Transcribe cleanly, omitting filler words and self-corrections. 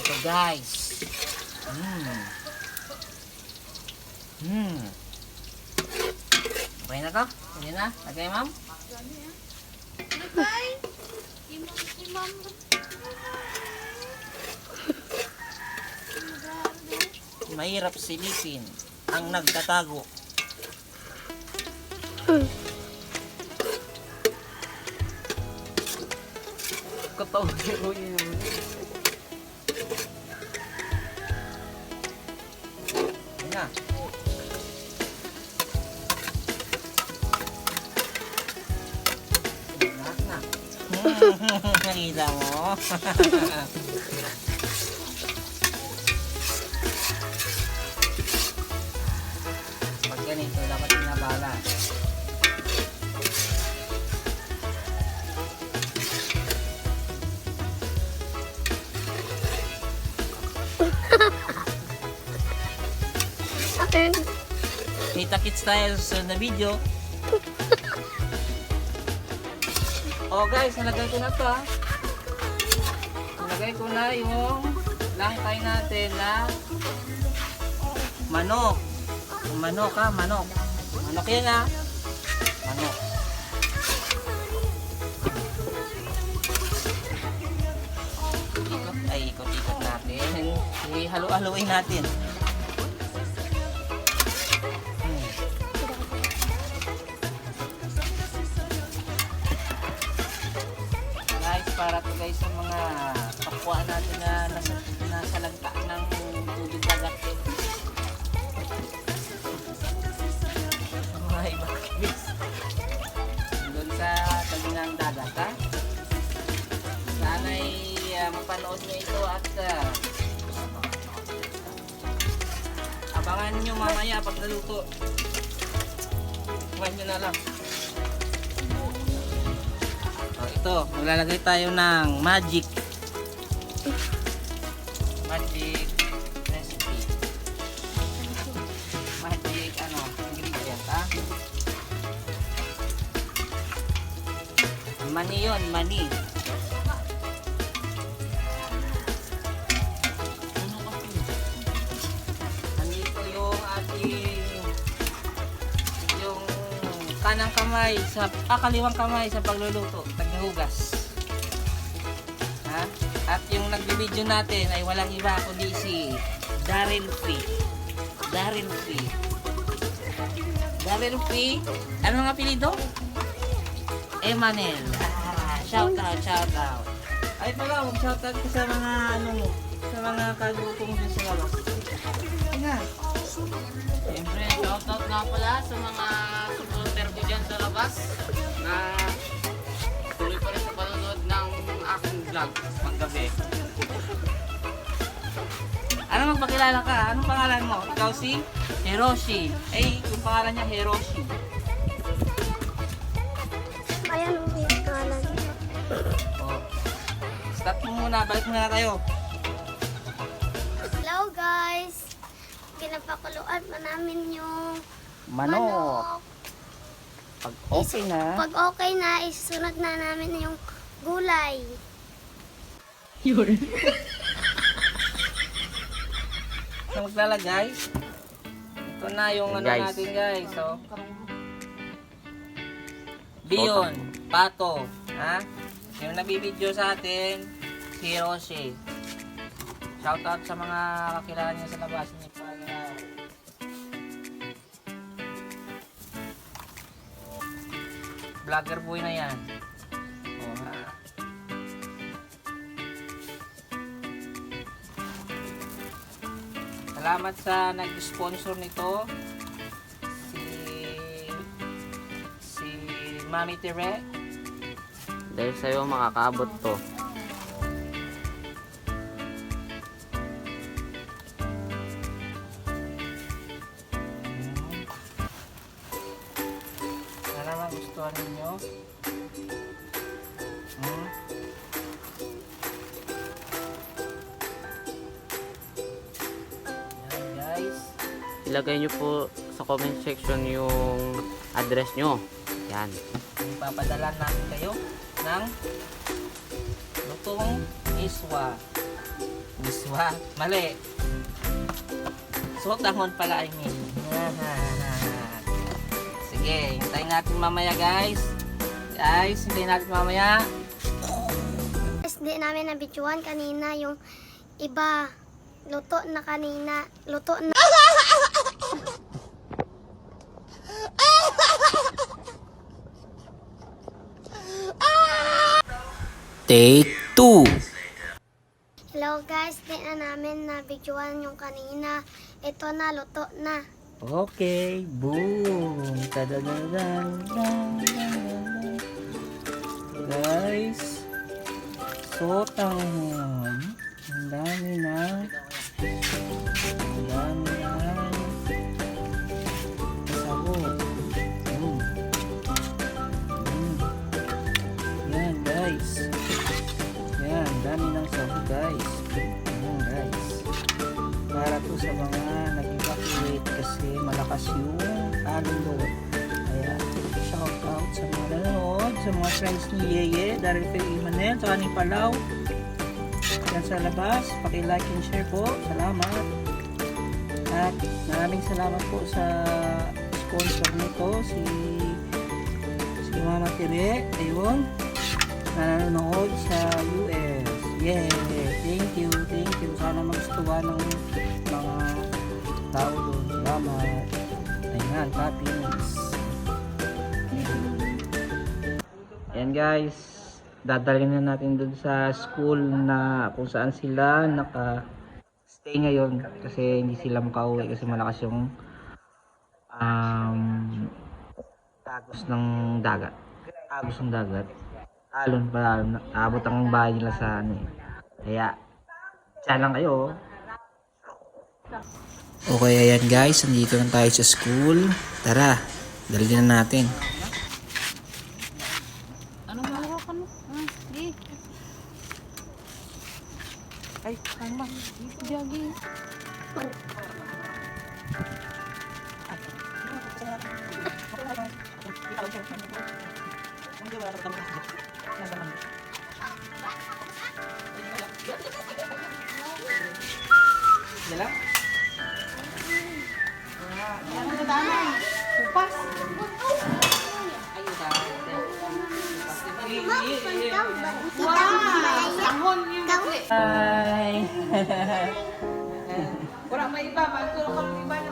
So guys. Okay na to? Hindi na? Lagay ma'am? Lagay! Imam. Mahirap silipin ang nagtatago. Katawa ko yun. Ayan na. Lahat na. Nakita mo? Pag ganito, dapat inabala. Kita-kits tayo sa na video. Oh guys, nalagay ko na to ha. Nalagay ko na yung langkay natin na manok. Manok ha, manok. Manok yan ha. Manok. Ikot natin. Halo-haloin natin. Para to guys sa mga kapwa natin na nasa lagta ng tubig dagat. Mga ibang guys. Doon sa tabi ng dagat ha. Sana'y mapanood nyo ito at abangan nyo mamaya pag naluto. Huwag nyo na lang. Ito, maglalagay tayo ng magic recipe. Magic ingredient ha. Mani yun, mani. Nandito yung ating kanang kamay sa kaliwang kamay sa pagluluto, taghugas. Ha? At yung nagbi-video natin ay walang iba kundi si Darren Free. Ano ang apelyido? Emmanuel. Shout out. Ay pala, mag-shout out ko sa mga sa mga kagutong din sa labas. Tingnan. Siyempre, shoutout nga pala sa mga supporter ko dyan sa labas na tuloy pa rin sa panonood ng aking vlog paggabi. Ano magpakilala ka? Anong pangalan mo? Ikaw si Hiroshi. Ay, yung pangalan niya Hiroshi. Ayan ang pangalan. Oh. Stop mo muna. Balik muna tayo. Hello guys! Pinapakuluan pa namin yung Manok. Pag okay na. Pag okay na, isunod na namin yung gulay. So, maglalagay. Ito na yung ano Guys. natin guys. So, Dion, Pato, ha? Yung nabibideo sa atin, si Hiroshi. Shoutout sa mga kakilala niya sa labas. Vlogger boy na yan. Oh, ha? Salamat sa nag-sponsor nito. Si Mami Tere. Dahil sa'yo makakaabot to. Sana magustuhan ninyo. Yan guys. Ilagay nyo po sa comment section yung address nyo. Yan. Ipapadala namin kayo ng lutong iswa. Wiswa. Mali. Sotanghon pala ay may. Sige, hintayin natin mamaya guys. Guys, hintayin natin mamaya. Guys, di namin nabidyoan kanina yung iba. Luto na kanina. Luto na. Take 2. Hello guys, di na namin nabidyoan yung kanina. Ito na, luto na. Okay, boom. Tadadadadadadadadadad. Guys, sotanghon. Ang dami na. Ang dami na. Kasabot. Yan guys. Yan, dami ng sahog guys. Yan guys. Para to sa mga nag-evacuate kasi malakas yung alon doon. Kaya shout out sa mga nanonood, sa mga friends ni Yeye, Daryl P. Imanel, sa ni Palaw. Yan sa labas, paki-like and share po. Salamat. At maraming salamat po sa sponsor nito, si Mama Tere, ayun, na nanonood sa US. Yeah, thank you. Sana magustuhan ng mga tao doon. Salamat. Ayan, toppings. Ayan guys, dadalhin na natin doon sa school na kung saan sila naka-stay ngayon kasi hindi sila makauwi kasi malakas yung agos ng dagat. Alon pa, abot ang bahay nila sa ano eh. Kaya, dyan lang kayo. Okay, ayan guys, nandito na tayo sa school. Tara, dalhin na natin. Anong mahawakan mo? Sige. Ay, tama. Jagi. Dalam? Ano na dami? Upas. Ayo dah. Sanghon yung gagli. Hi. Wala may iba. Magtulong kami iba na